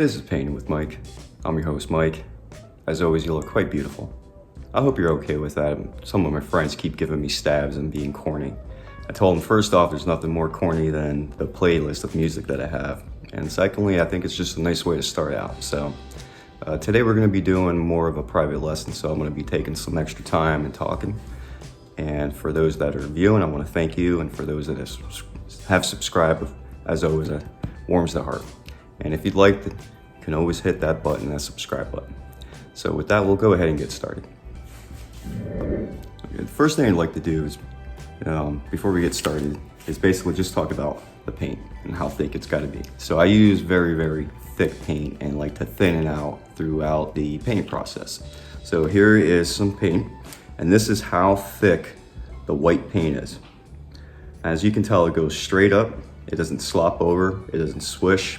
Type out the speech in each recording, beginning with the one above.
This is Painting with Mike. I'm your host, Mike. As always, you look quite beautiful. I hope you're okay with that. Some of my friends keep giving me stabs and being corny. I told them, first off, there's nothing more corny than the playlist of music that I have. And secondly, I think it's just a nice way to start out. So today we're going to be doing more of a private lesson, so I'm going to be taking some extra time and talking. And for those that are viewing, I want to thank you. And for those that have subscribed, as always, it warms the heart. And if you'd like, you can always hit that button, that subscribe button. So with that, we'll go ahead and get started. Okay, the first thing I'd like to do is, before we get started, is basically just talk about the paint and how thick it's got to be. So I use very, very thick paint and like to thin it out throughout the painting process. So here is some paint, and this is how thick the white paint is. As you can tell, it goes straight up. It doesn't slop over. It doesn't swish.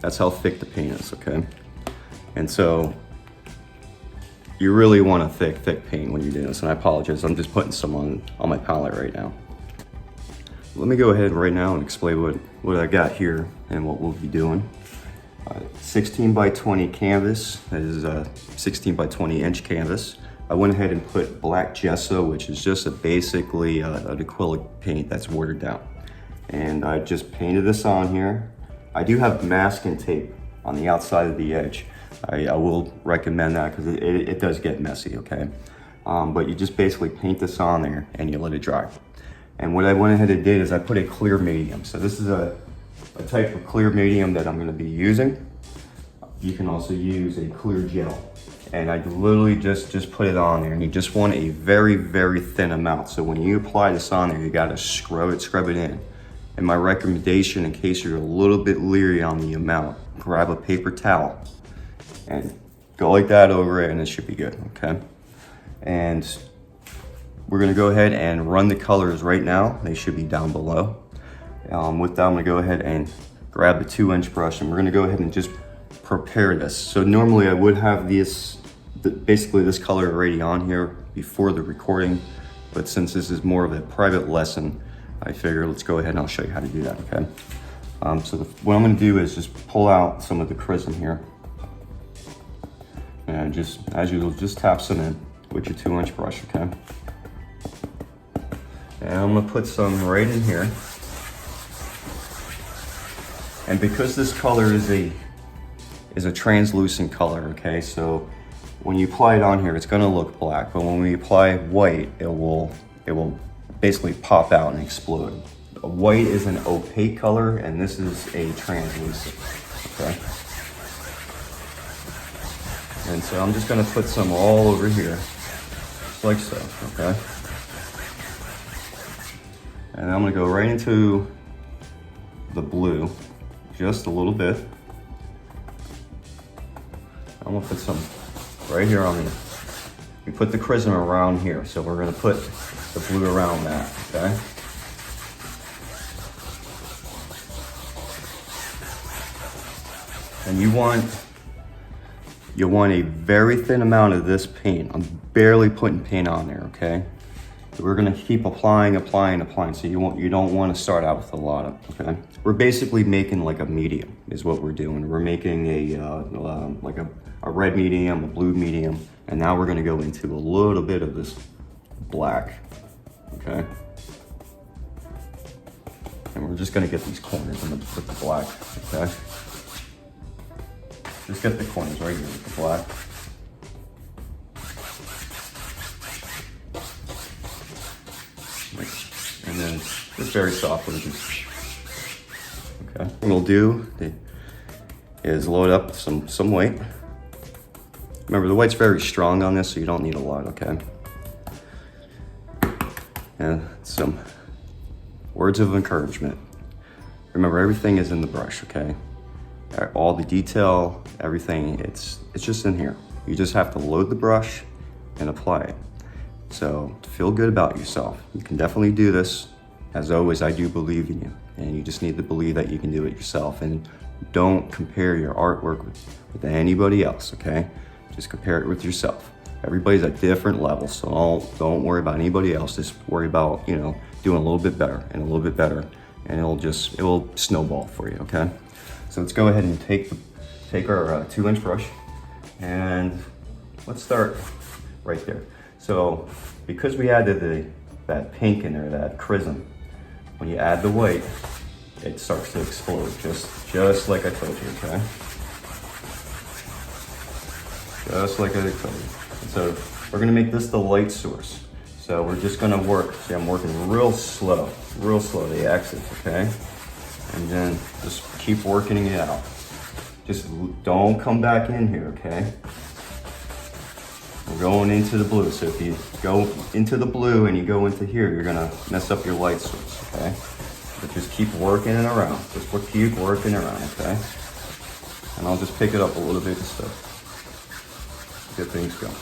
That's how thick the paint is, okay? And so you really want a thick paint when you're doing this. And I apologize, I'm just putting some on my palette right now. Let me go ahead right now and explain what I got here and what we'll be doing. 16 by 20 canvas, that is a 16 by 20 inch canvas. I went ahead and put black gesso, which is just basically an acrylic paint that's watered down. And I just painted this on here. I do have masking tape on the outside of the edge. I will recommend that because it does get messy, okay? But you just basically paint this on there and you let it dry. And what I went ahead and did is I put a clear medium. So this is a type of clear medium that I'm gonna be using. You can also use a clear gel. And I literally just put it on there, and you just want a very, very thin amount. So when you apply this on there, you gotta scrub it in. And my recommendation, in case you're a little bit leery on the amount, grab a paper towel and go like that over it, and it should be good, okay? And we're gonna go ahead and run the colors right now. They should be down below. With that, I'm gonna go ahead and grab the 2-inch brush, and we're gonna go ahead and just prepare this. So normally I would have basically this color already on here before the recording, but since this is more of a private lesson, I figure let's go ahead and I'll show you how to do that, okay? What I'm gonna do is just pull out some of the chrism here. And just, as usual, just tap some in with your 2-inch brush, okay? And I'm gonna put some right in here. And because this color is a translucent color, okay? So when you apply it on here, it's gonna look black, but when we apply white, it will basically pop out and explode. White is an opaque color, and this is a translucent, okay? And so I'm just gonna put some all over here, like so, okay? And I'm gonna go right into the blue, just a little bit. I'm gonna put some right here on the, we put the chrism around here, so we're gonna put the blue around that, okay? And you want a very thin amount of this paint. I'm barely putting paint on there, okay? We're gonna keep applying. So you don't want to start out with a lot of, okay? We're basically making like a medium is what we're doing. We're making like a red medium, a blue medium, and now we're gonna go into a little bit of this black, okay? And we're just gonna get these corners with the black, okay? Just get the corners right here with the black. And then just very softly, okay? What we'll do is load up some white. Remember, the white's very strong on this, so you don't need a lot, okay? And some words of encouragement. Remember, everything is in the brush, okay? All the detail, everything, it's just in here. You just have to load the brush and apply it. So to feel good about yourself, you can definitely do this. As always, I do believe in you, and you just need to believe that you can do it yourself. And don't compare your artwork with anybody else, okay? Just compare it with yourself. Everybody's at different levels, so don't worry about anybody else. Just worry about, doing a little bit better and a little bit better, and it will snowball for you, okay? So let's go ahead and take take our 2-inch brush and let's start right there. So because we added that pink in there, that chrism, when you add the white, it starts to explode, just like I told you, okay? Just like I told you. And so we're gonna make this the light source. So we're just gonna work, see I'm working real slow, the exits, okay? And then just keep working it out. Just don't come back in here, okay? We're going into the blue, so if you go into the blue and you go into here, you're gonna mess up your light source, okay? But just keep working it around. Just keep working around, okay? And I'll just pick it up a little bit just to get things going.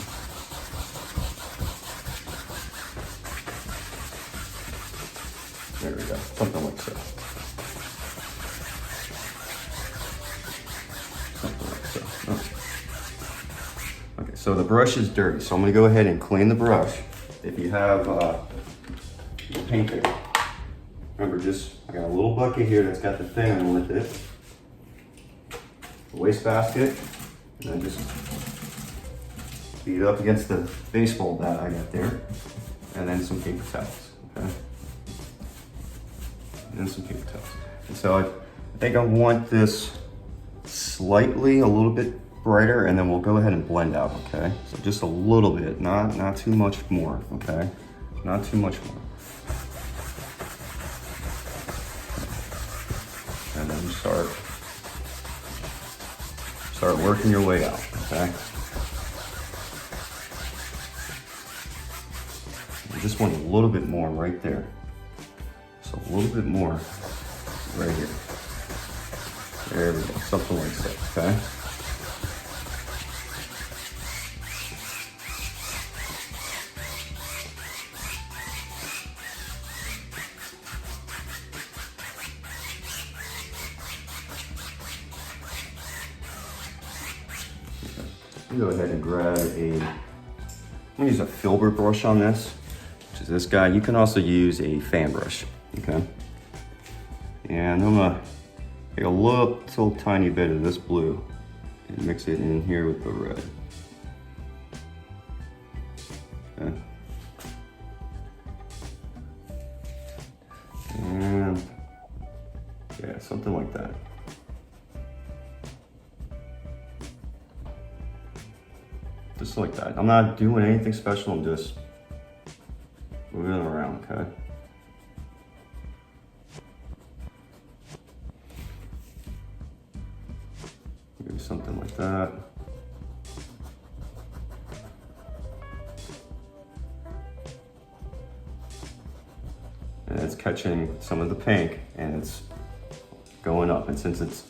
There we go, something like so. Something like so. Oh. Okay, so the brush is dirty, so I'm gonna go ahead and clean the brush. If you have paint there, remember I got a little bucket here that's got the thing with it, the waste basket, and then just beat it up against the baseball bat I got there, and then some paper towels, okay? And some paper towels. And so I think I want this slightly a little bit brighter, and then we'll go ahead and blend out, okay? So just a little bit, not too much more, okay? Not too much more. And then start working your way out, okay? I just want a little bit more right there. So a little bit more right here. There we go, something like that, okay? Go ahead and grab I'm gonna use a filbert brush on this, which is this guy. You can also use a fan brush, okay? And I'm gonna take a little tiny bit of this blue and mix it in here with the red. Okay. And yeah, something like that. Just like that. I'm not doing anything special, I'm just moving it around, okay? Maybe something like that. And it's catching some of the pink and it's going up. And since it's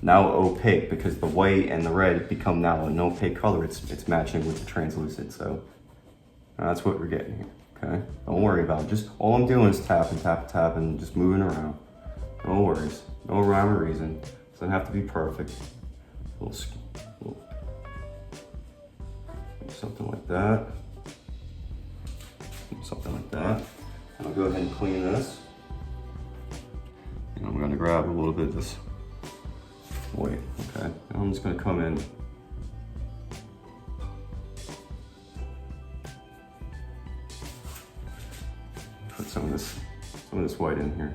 now opaque, because the white and the red become now an opaque color, it's matching with the translucent. So that's what we're getting here, okay? Don't worry about it. Just all I'm doing is tap and tap and tap and just moving around. No worries, no rhyme or reason. Doesn't have to be perfect. Something like that. Something like that. And I'll go ahead and clean this. And I'm gonna grab a little bit of this white, okay? And I'm just gonna come in. Put some of this white in here.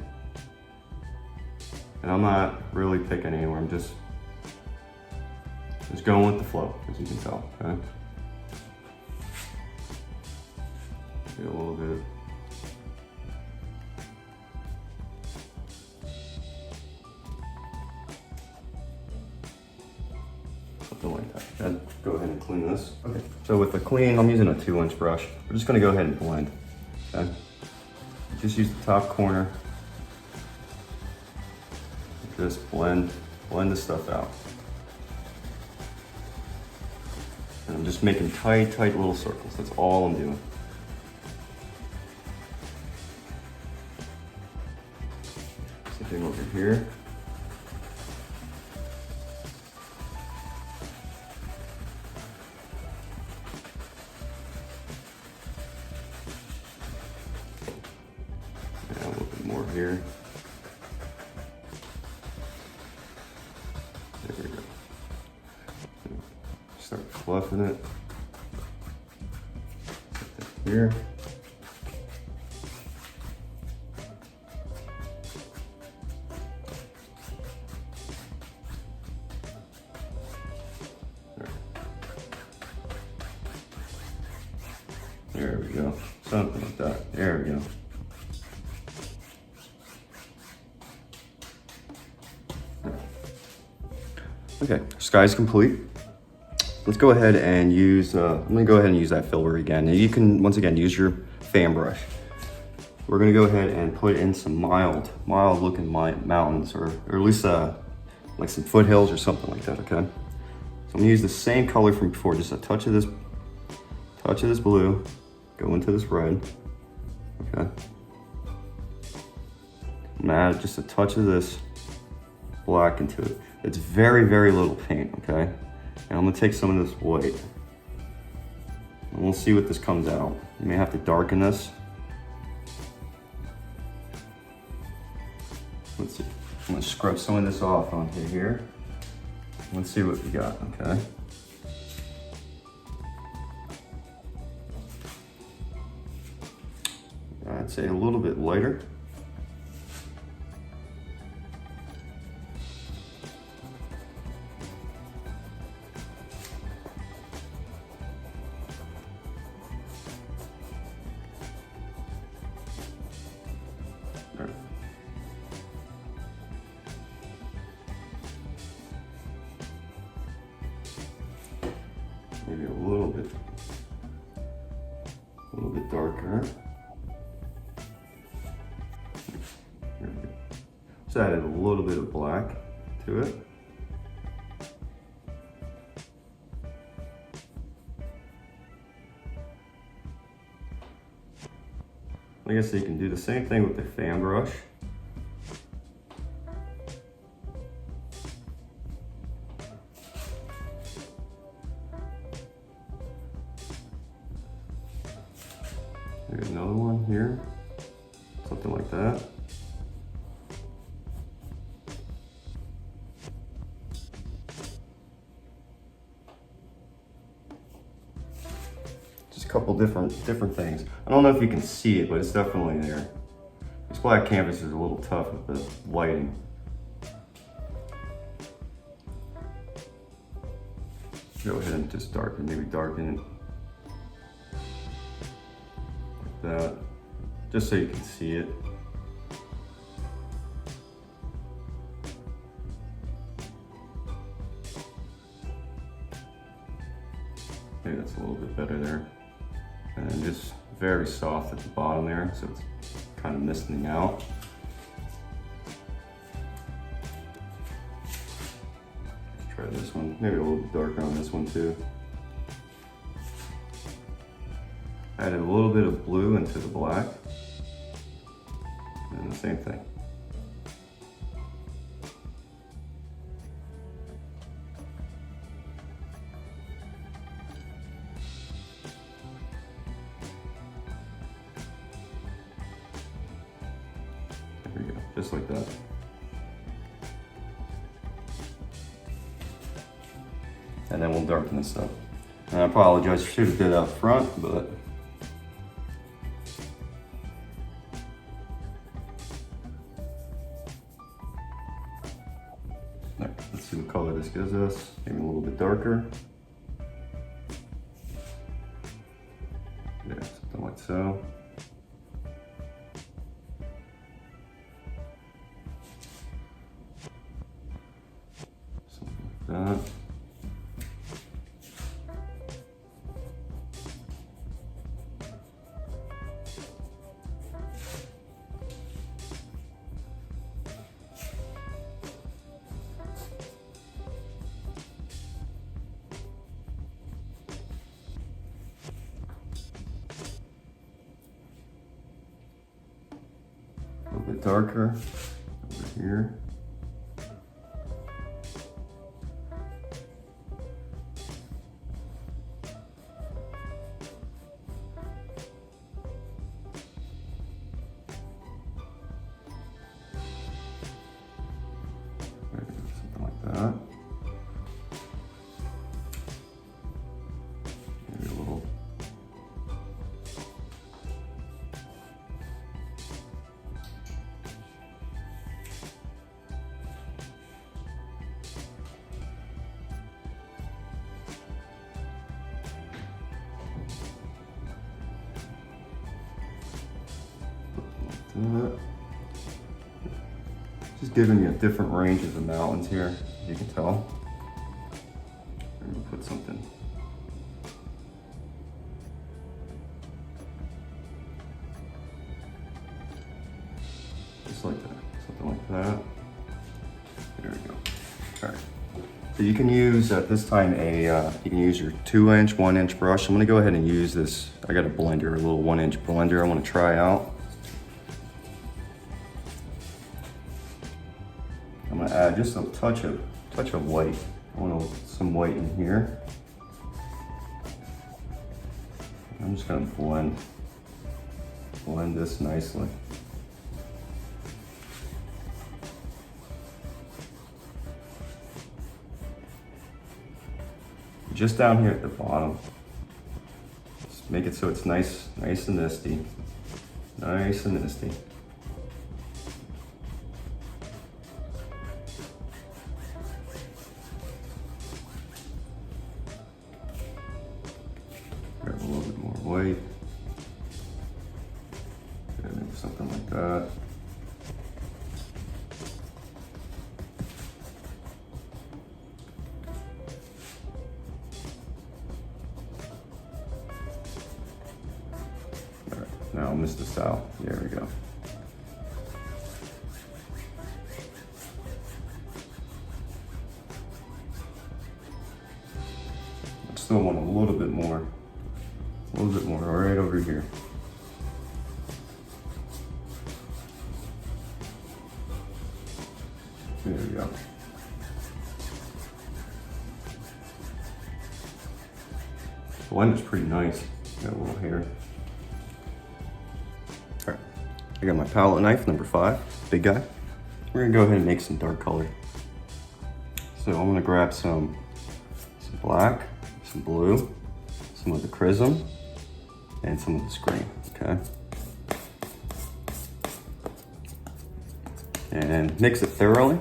And I'm not really picking anywhere, I'm just going with the flow, as you can tell, okay? Get a little bit. Something like that. Then go ahead and clean this. Okay, so with the clean, I'm using a 2-inch brush. We're just gonna go ahead and blend, okay? Just use the top corner. Just blend the stuff out. And I'm just making tight little circles. That's all I'm doing. Same thing over here. Yeah, a little bit more here. There we go. fluff in it. Here. There we go. Something like that. There we go. Okay, sky's complete. Let's go ahead and use, I'm gonna go ahead and use that filler again. And you can, once again, use your fan brush. We're gonna go ahead and put in some mild looking mountains, or at least like some foothills or something like that, okay? So I'm gonna use the same color from before, just a touch of this blue, go into this red, okay? I'm gonna add just a touch of this black into it. It's very, very little paint, okay? And I'm gonna take some of this white, and we'll see what this comes out. You may have to darken this. Let's see. I'm gonna scrub some of this off onto here. Let's see what we got, okay? I'd say a little bit lighter. Maybe a little bit darker. Just added a little bit of black to it. Like I said, you can do the same thing with the fan brush. There's another one here, something like that. Just a couple different things. I don't know if you can see it, but it's definitely there. This black canvas is a little tough with the lighting. Go ahead and just maybe darken it. That, just so you can see it. Maybe that's a little bit better there. And then just very soft at the bottom there, so it's kind of misting out. Let's try this one. Maybe a little bit darker on this one too. Added a little bit of blue into the black, and the same thing. There we go, just like that. And then we'll darken this up. And I apologize, should have did that up front, but let's see what color this gives us. Maybe a little bit darker. Yeah, something like so. Something like that. A little bit darker over here. Something like that. Just giving you different ranges of mountains here, as you can tell. I'm gonna put something. Just like that, something like that. There we go. All right. So you can use at this time you can use your 2-inch, 1-inch brush. I'm gonna go ahead and use this. I got a blender, a little 1-inch blender. I want to try out. I'm gonna add just a touch of white. I want some white in here. I'm just gonna blend this nicely. Just down here at the bottom. Just make it so it's nice and misty. Nice and misty. Grab a little bit more white. Maybe something like that. Now I'll miss this out. There we go. I still want a little bit more right over here. There we go. The blend is pretty nice. Got a little hair. I got my palette knife, number 5, big guy. We're gonna go ahead and make some dark color. So I'm gonna grab some black, some blue, some of the Crism, and some of this green, okay? And mix it thoroughly.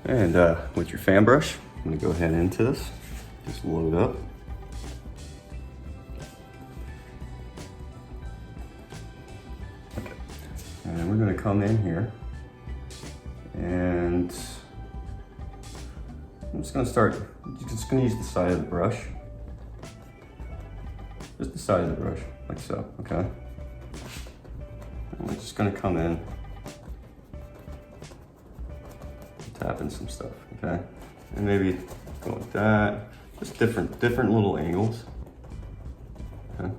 And with your fan brush, I'm gonna go ahead into this. Just load up. Okay. And we're gonna come in here and I'm just gonna use the side of the brush. Just the side of the brush, like so, okay? And we're just gonna come in, tap in some stuff, okay? And maybe go like that. Just different little angles. Okay.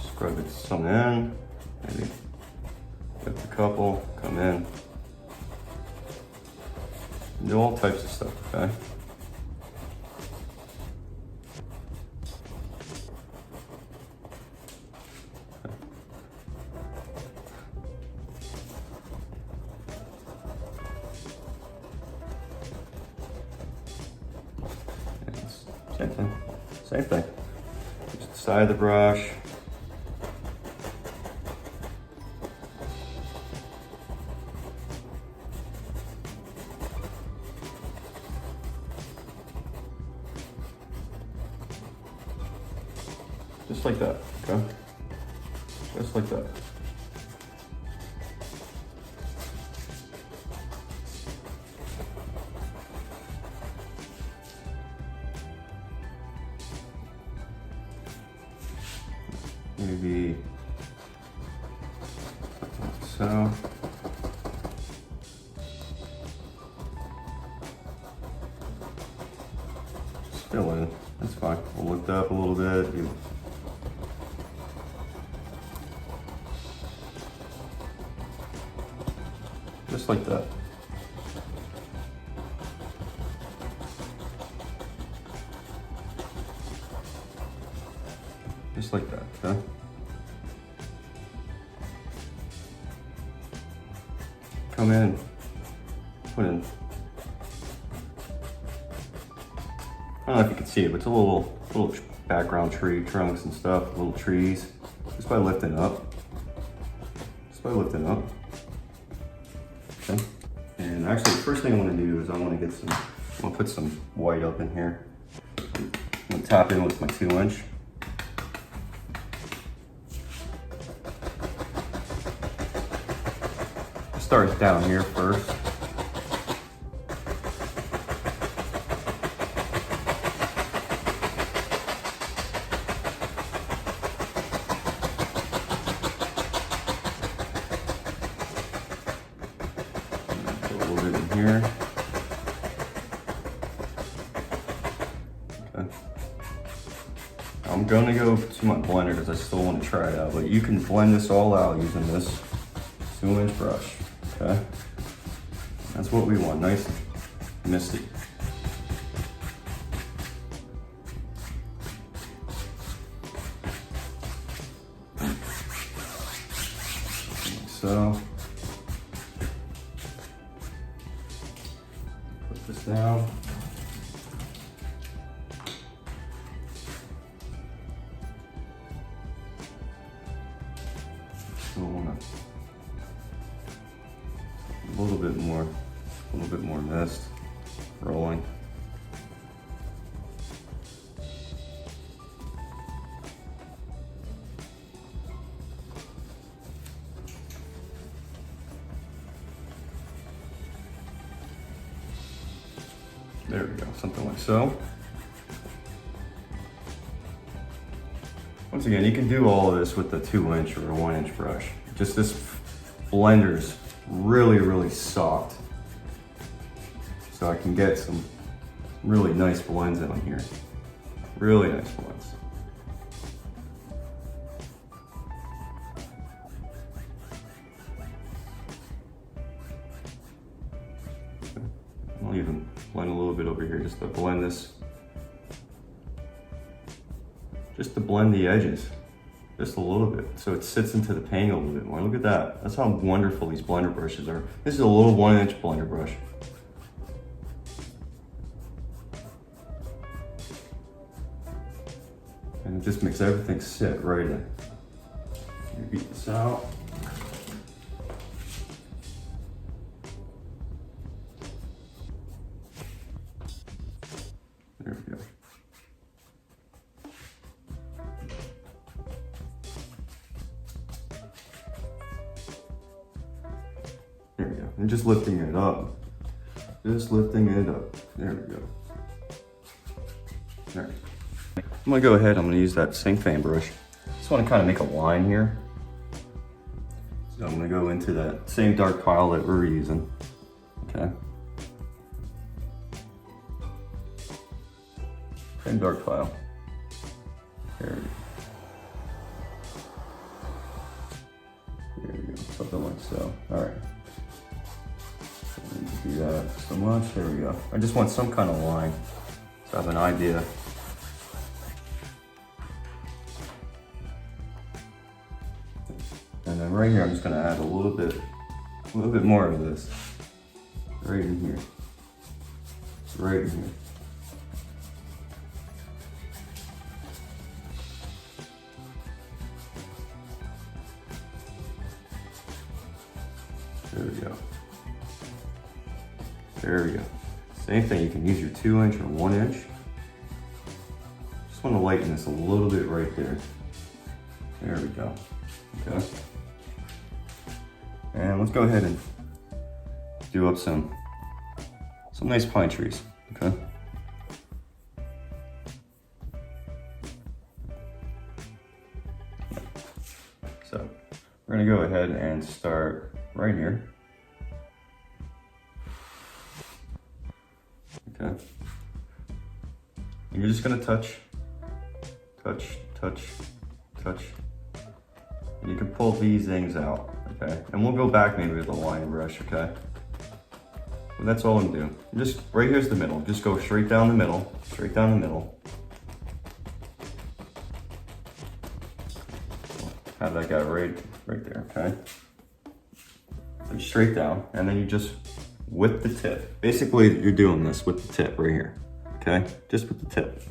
Scrub it some in, maybe get a couple, come in. Do all types of stuff, okay? Same thing. Just the side of the brush. Just like that, okay? Just like that. Maybe like so. Just fill in. That's fine. We'll lift up a little bit. Just like that. Just like that, okay? Come in, put in. I don't know if you can see it, but it's a little background tree trunks and stuff, little trees. Just by lifting up. Just by lifting up. And actually, the first thing I want to do is I want to put some white up in here. I'm going to tap in with my 2-inch. Start down here first. Put a little bit in here. Okay. I'm gonna go to my blender because I still want to try it out, but you can blend this all out using this 2-inch brush. Okay, that's what we want, nice and misty. Like so, put this down. Still want to a little bit more mist rolling. There we go, something like so. Once again, you can do all of this with the 2-inch or a 1-inch brush. Just this blender's really, really soft. So I can get some really nice blends on here. Really nice blends. I'll even blend a little bit over here just to blend this. Just to blend the edges. Just a little bit, so it sits into the paint a little bit more. Look at that. That's how wonderful these blender brushes are. This is a little 1-inch blender brush. And it just makes everything sit right in. Beat this out. There we go. There we go. I'm just lifting it up. Just lifting it up. There we go. There. I'm gonna go ahead, I'm gonna use that same fan brush. Just wanna kind of make a line here. So I'm gonna go into that same dark pile that we're using. Okay. Same dark pile. There we go. There we go, something like so. All right. Do that so much, there we go. I just want some kind of line, so I have an idea. And then right here, I'm just gonna add a little bit more of this. Right in here. Right in here. There we go. There we go. Same thing, you can use your 2-inch or 1-inch. Just want to lighten this a little bit right there. There we go. Okay. And let's go ahead and do up some nice pine trees. Okay. So we're gonna go ahead and start right here. Okay. And you're just gonna touch, touch, touch, touch. And you can pull these things out, okay? And we'll go back maybe with a line brush, okay? And that's all I'm doing. Just, right here's the middle. Just go straight down the middle, straight down the middle. Have that guy right there, okay? So straight down, and then you just with the tip. Basically, you're doing this with the tip right here, okay? Just with the tip.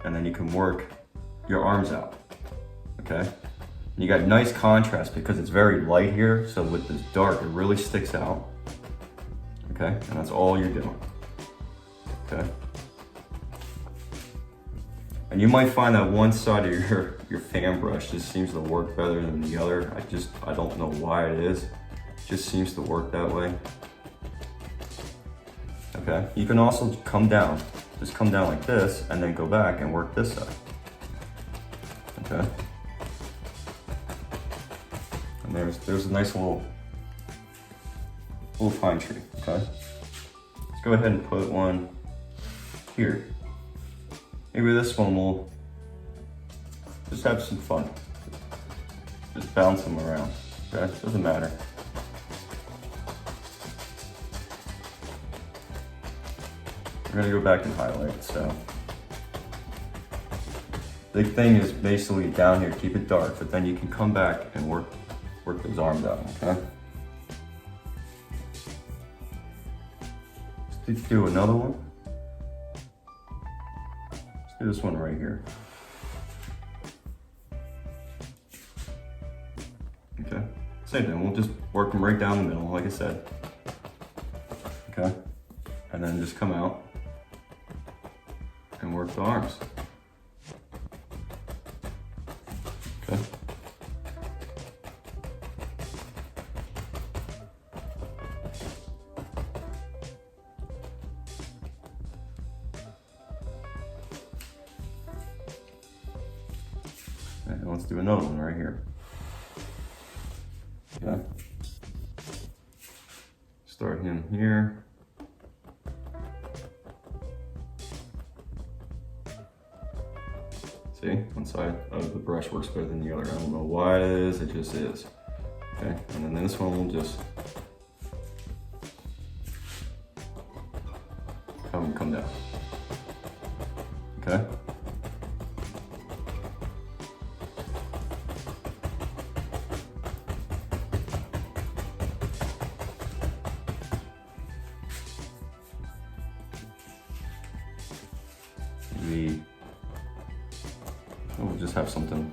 And then you can work your arms out, okay? And you got nice contrast because it's very light here. So with this dark, it really sticks out. Okay, and that's all you're doing. Okay. And you might find that one side of your fan brush just seems to work better than the other. I don't know why it is. It just seems to work that way. Okay, you can also come down. Just come down like this and then go back and work this side. Okay. And there's a nice little pine tree, okay? Let's go ahead and put one here. Maybe this one will just have some fun. Just bounce them around, okay? Doesn't matter. We're gonna go back and highlight, so. Big thing is basically down here, keep it dark, but then you can come back and work those arms out, okay? Let's do another one. Let's do this one right here. Okay, same thing, we'll just work them right down the middle, like I said. Okay, and then just come out and work the arms. Okay. And let's do another one right here. Okay. Start him here. See, one side of the brush works better than the other. I don't know why it is, it just is. Okay, and then this one will just come down. Okay. We'll just have something.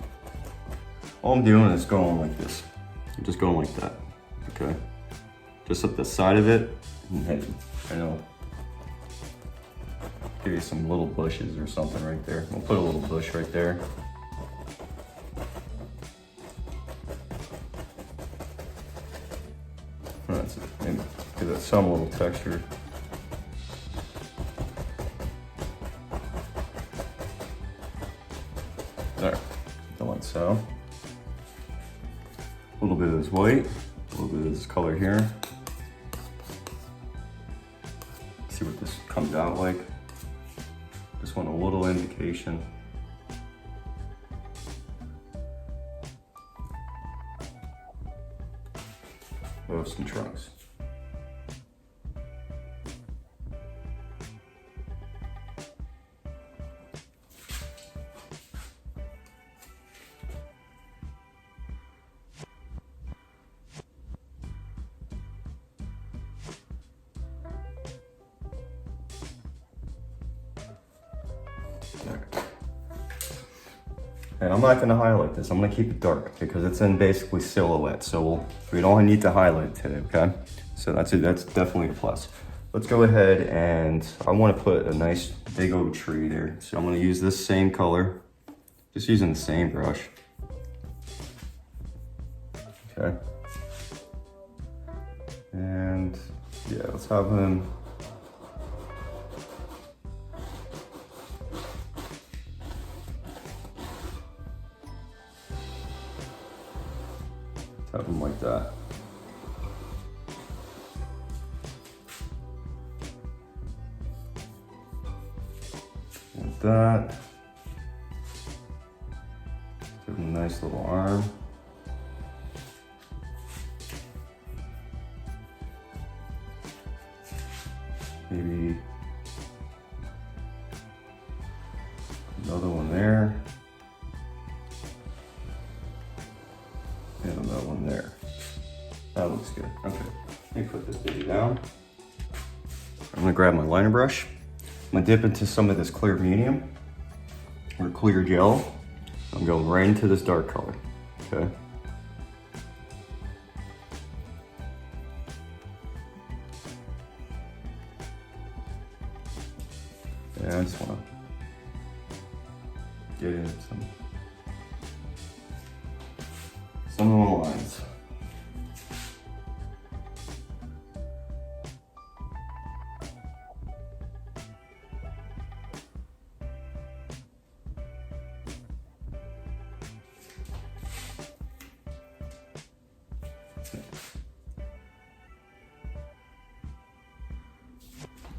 All I'm doing is going like this. I'm just going like that, okay? Just up the side of it, and I know, give you some little bushes or something right there. We'll put a little bush right there. That's it. Maybe give it some little texture. There, like so. A little bit of this white, a little bit of this color here. See what this comes out like. Just want a little indication. Of some trunks. And I'm not going to highlight this. I'm going to keep it dark because it's in basically silhouette. So we don't need to highlight it today, okay? So that's it. That's definitely a plus. Let's go ahead and I want to put a nice big oak tree there. So I'm going to use this same color, just using the same brush. Okay. And yeah, let's have him. Have them like that. Like that. Give them a nice little arm. Maybe another one there. And another one there. That looks good. Okay, let me put this baby down. I'm gonna grab my liner brush. I'm gonna dip into some of this clear medium or clear gel. I'm going right into this dark color. Okay. Yeah, I just want to get in some of the lines.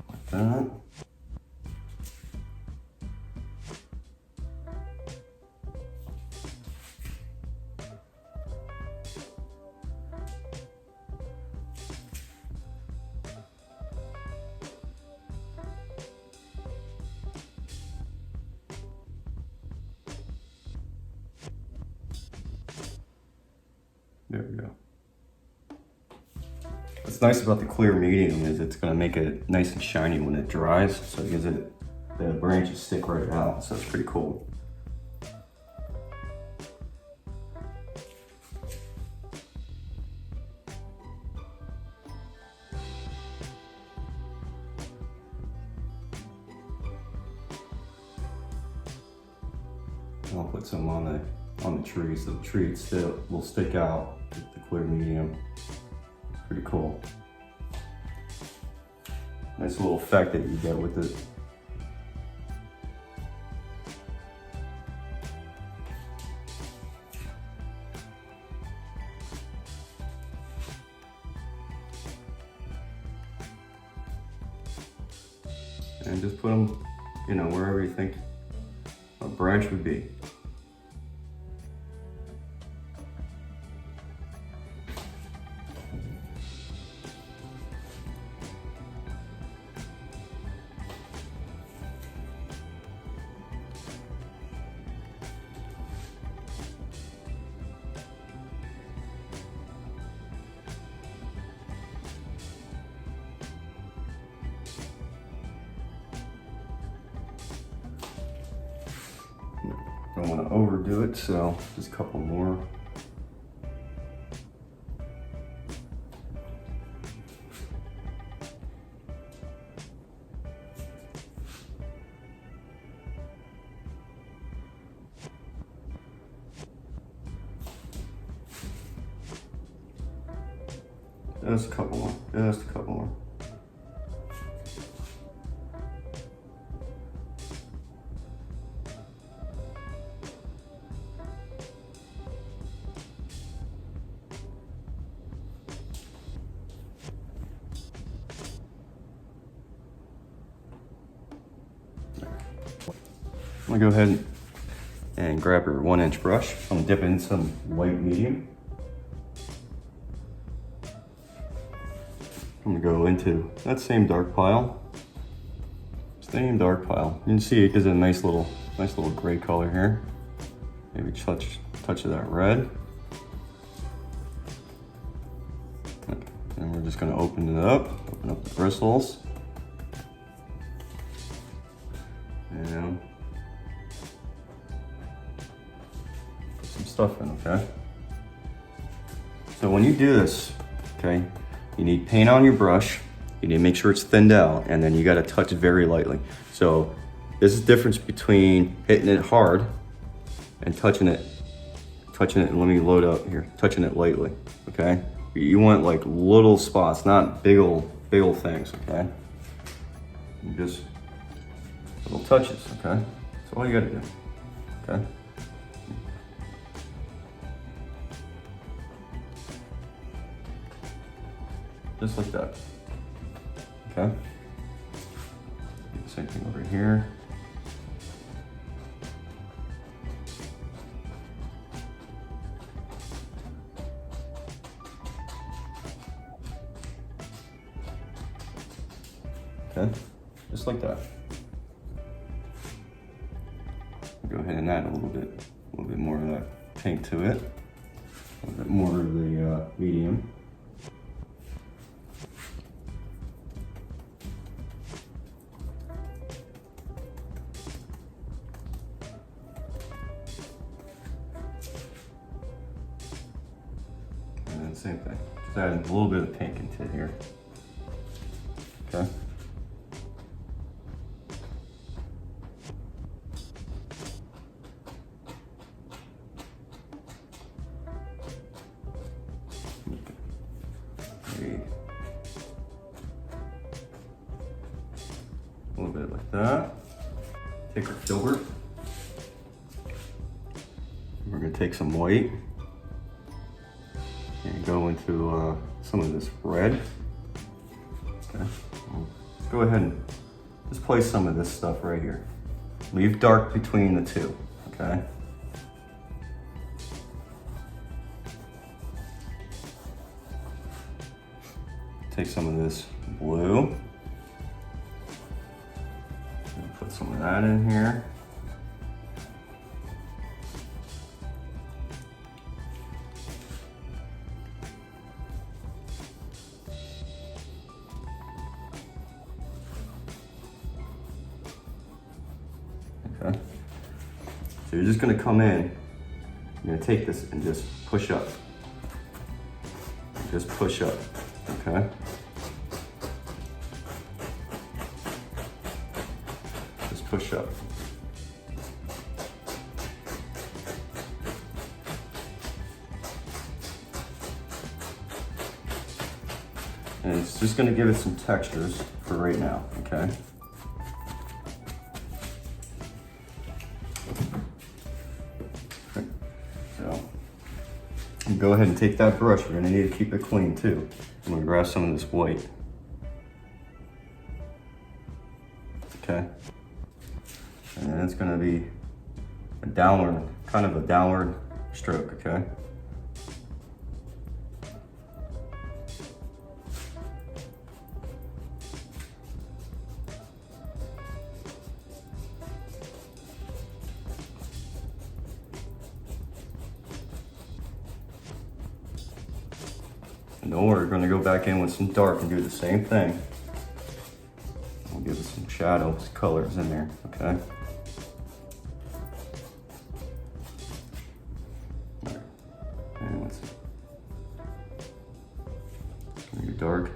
Like that. There we go. What's nice about the clear medium is it's going to make it nice and shiny when it dries, so it gives it, the branches stick right out, so it's pretty cool. I'll put some on the tree, so the tree still will stick out with the clear medium. Pretty cool. Nice little effect that you get with it. And just put them, you know, wherever you think a branch would be. Don't want to overdo it, so just a couple more. Just a couple more, just a couple more. I'm gonna go ahead and grab your 1-inch brush. I'm gonna dip in some white medium. I'm gonna go into that same dark pile. Same dark pile. You can see it gives it a nice little gray color here. Maybe touch of that red. And we're just gonna open it up, open up the bristles. And put some stuff in, okay? So when you do this, okay, you need paint on your brush, you need to make sure it's thinned out, and then you gotta touch it very lightly. So this is the difference between hitting it hard and touching it, and let me load up here, touching it lightly, okay? You want like little spots, not big old things, okay? And just little touches, okay? That's all you gotta do, okay? Just like that, okay? Do the same thing over here. Okay, just like that. Go ahead and add a little bit more of that pink to it. A little bit more of the medium. same thing. Just adding a little bit of pink into here. Okay. Maybe a little bit like that. Take our filbert. We're gonna take some white and go into some of this red. Okay. Let's go ahead and just place some of this stuff right here. Leave dark between the two, okay? Take some of this blue. Put some of that in here. Okay. So you're just gonna come in, you're gonna take this and just push up. Just push up, okay? Just push up. And it's just gonna give it some textures for right now, okay? Go ahead and take that brush. We're gonna need to keep it clean too. I'm gonna grab some of this white. Okay. And then it's gonna be a downward, kind of a downward stroke, okay? And don't worry, we're gonna go back in with some dark and do the same thing. We'll give it some shadows, colors in there, okay? All right. And let's see. Your dark.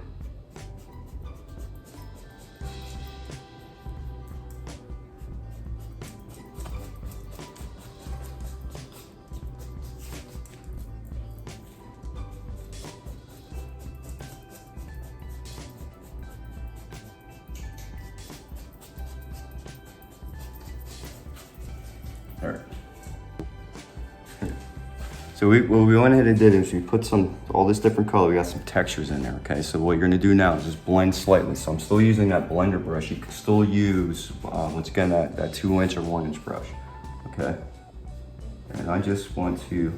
All right. So what we went ahead and did is we put all this different color, we got some textures in there, okay? So what you're gonna do now is just blend slightly. So I'm still using that blender brush. You can still use, once again, that 2-inch or 1-inch brush, okay? And I just want to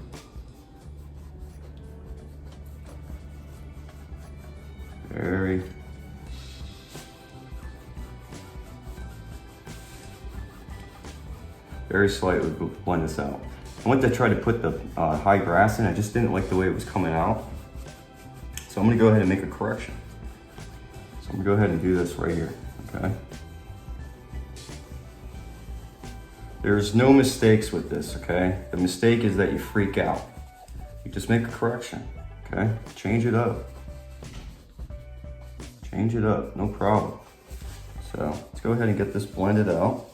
very slightly blend this out. I went to try to put the high grass in. I just didn't like the way it was coming out. So I'm gonna go ahead and make a correction. So I'm gonna go ahead and do this right here, okay? There's no mistakes with this, okay? The mistake is that you freak out. You just make a correction, okay? Change it up. Change it up, no problem. So let's go ahead and get this blended out.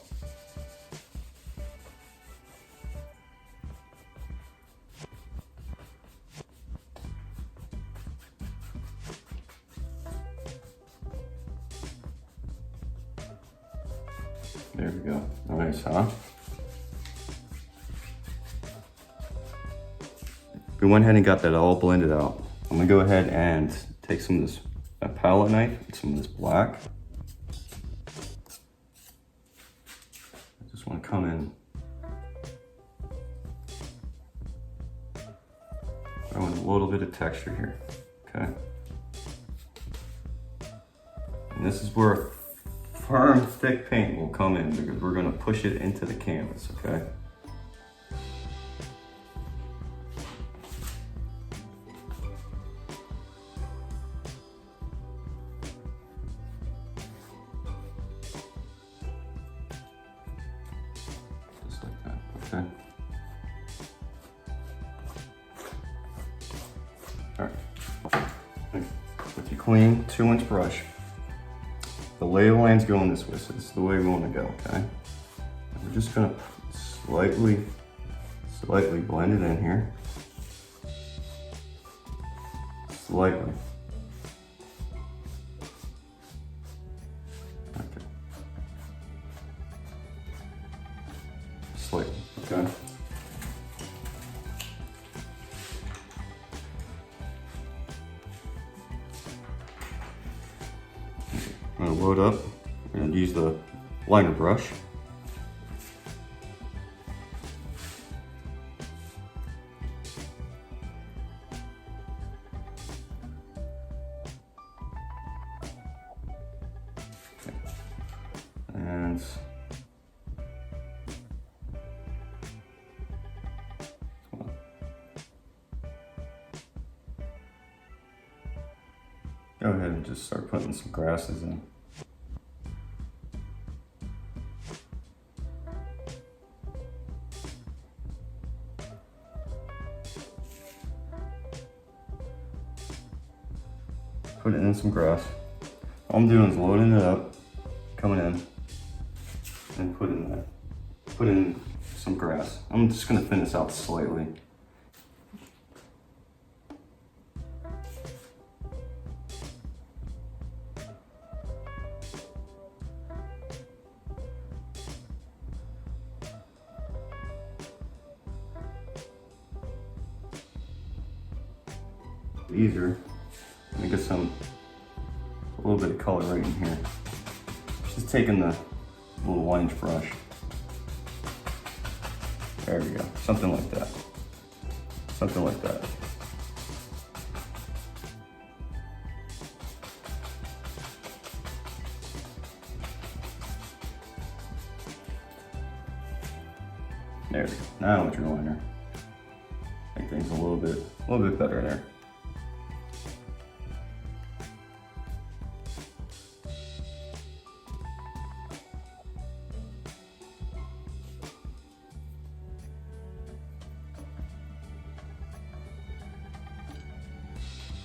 There we go. Nice, huh? We went ahead and got that all blended out. I'm gonna go ahead and take some of this palette knife, some of this black. I just want to come in. Throw in a little bit of texture here, okay? And this is where firm, thick paint will come in because we're gonna push it into the canvas, okay? Just like that, okay? All right. clean 2-inch brush. The lay of the land's going this way, so this is the way we want to go, okay? And we're just gonna slightly blend it in here. Slightly. Okay. Slightly, okay? I'm gonna load up and use the liner brush. And go ahead and just start putting some grasses in. Put it in some grass. All I'm doing is loading it up, coming in, and put in some grass. I'm just gonna thin this out slightly. Easier. Let me get a little bit of color right in here. Just taking the little 1-inch brush. There we go, something like that. Something like that. There we go. Now with your liner, make things a little bit better there.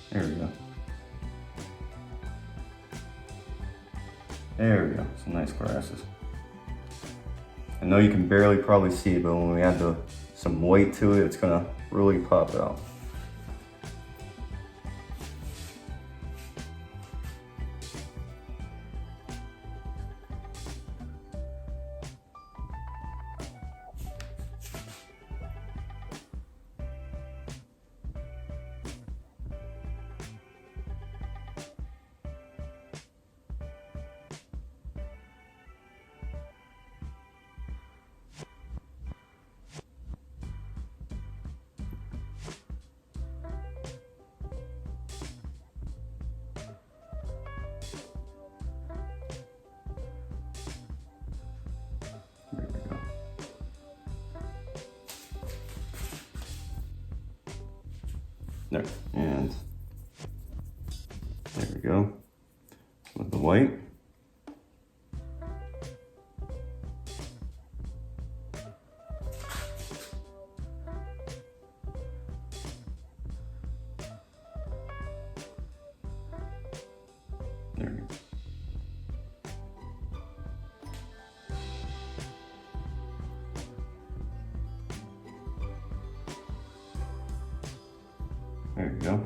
There we go. There we go, some nice grasses. I know you can barely probably see it, but when we add some weight to it, it's gonna really pop out. There, and there we go, with the white. There we go. There you go.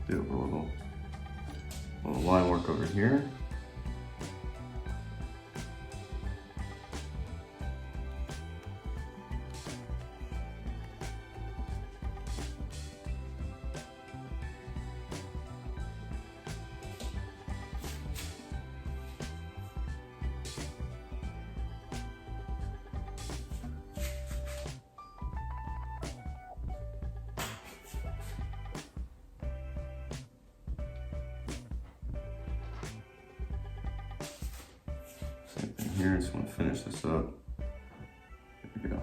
Do a little line work over here. here. Just want to finish this up. There we go.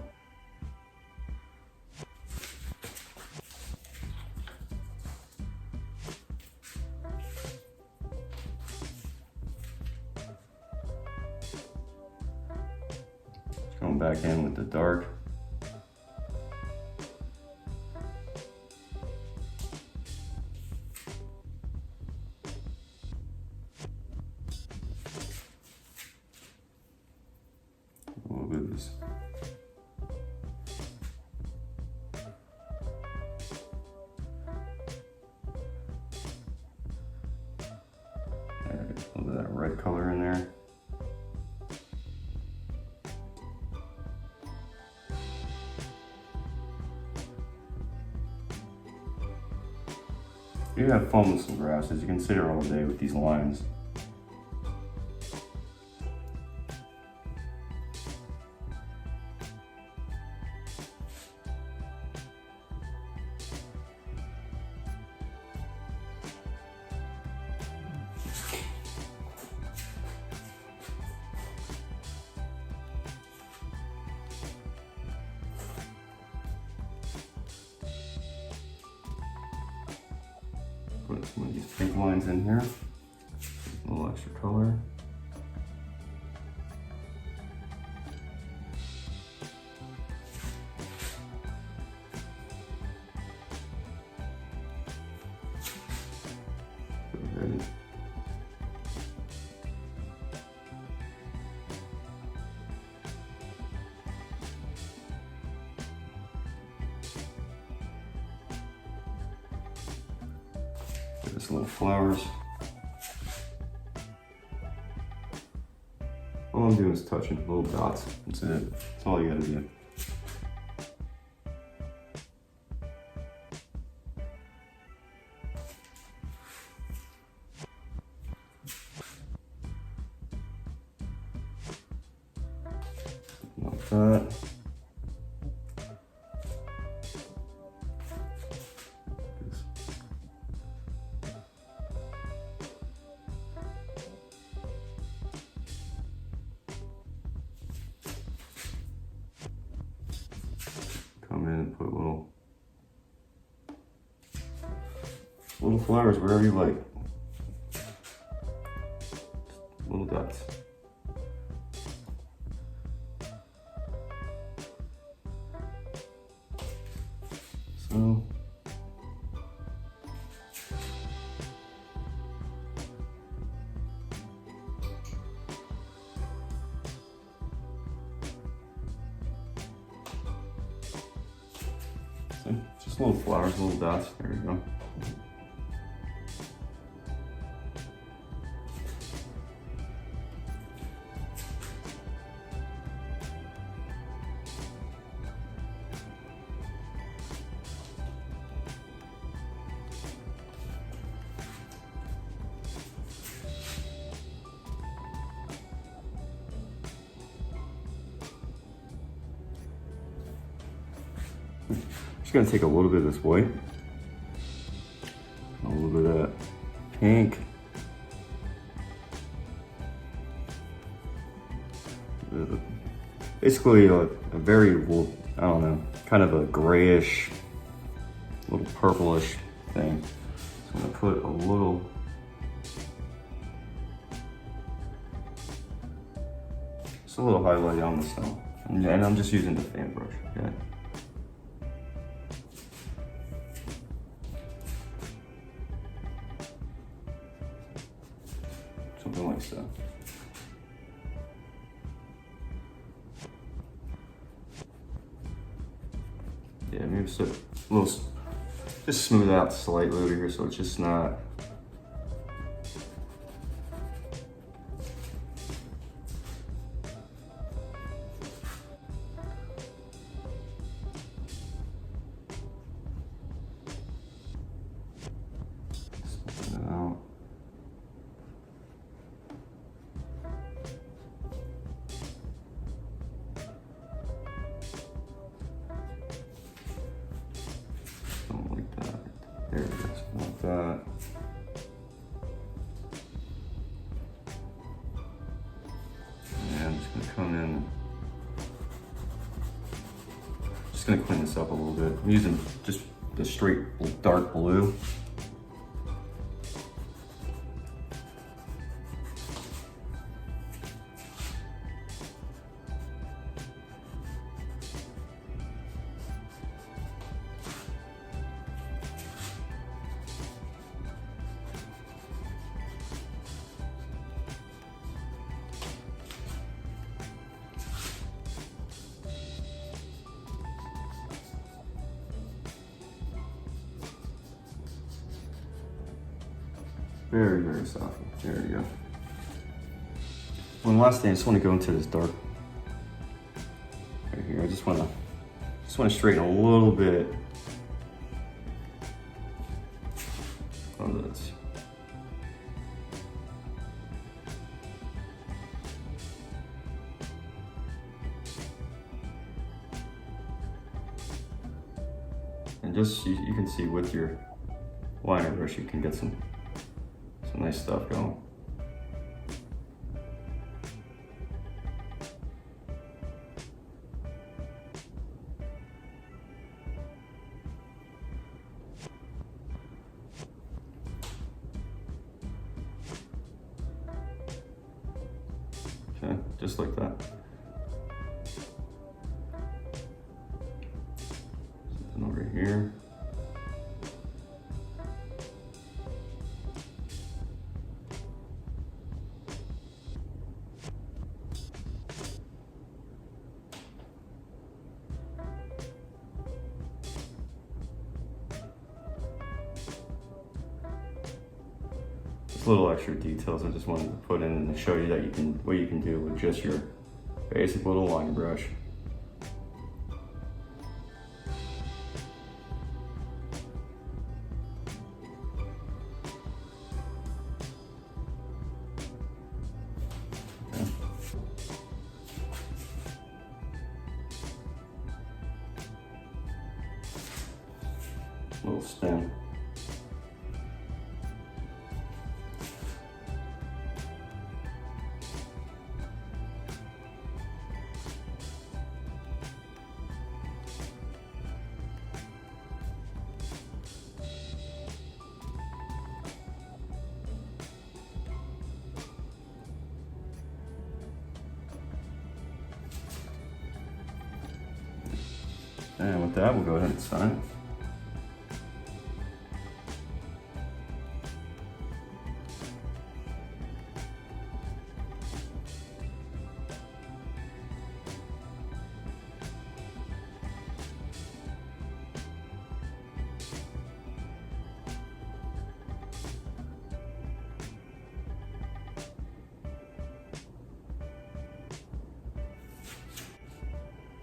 Going back in with the dark. A little bit of this. There, a little bit of that red color in there. If you have fun with some grasses, you can sit here all day with these lines. Put some of these pink lines in here, a little extra color. Good. Just little flowers. All I'm doing is touching little dots. That's it. That's all you gotta do. Like that. Come in and put little flowers wherever you like. Just little dots. So just little flowers, little dots. There we go. Just gonna take a little bit of this white, a little bit of that pink, basically a very, well, I don't know, kind of a grayish, little purplish thing. So I'm gonna put a little, just a little highlight on the stone, and I'm just using the fan brush. Okay. Something like so. Yeah, maybe just a little, just smooth out slightly over here so it's just not. Smooth it out. Something like that. There it is. Like that. come in. Just gonna clean this up a little bit. I'm using just the straight dark blue. Very, very soft. There you go. One last thing, I just want to go into this dark right here. I just want to straighten a little bit on this. And just you can see with your liner brush, you can get some nice stuff going. Okay, just like that. Something over here. Little extra details I just wanted to put in and show you that what you can do with just your basic little line brush. Okay. Little spin. And with that, we'll go ahead and sign it.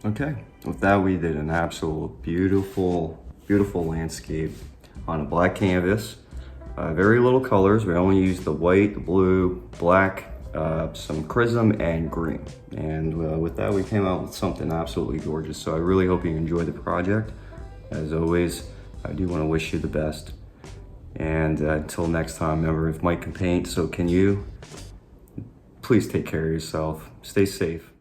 Okay, with that we did an absolute beautiful, beautiful landscape on a black canvas. Very little colors. We only used the white, the blue, black, some chrism, and green. And with that we came out with something absolutely gorgeous. So I really hope you enjoy the project. As always, I do want to wish you the best. And until next time, remember, if Mike can paint, so can you. Please take care of yourself. Stay safe.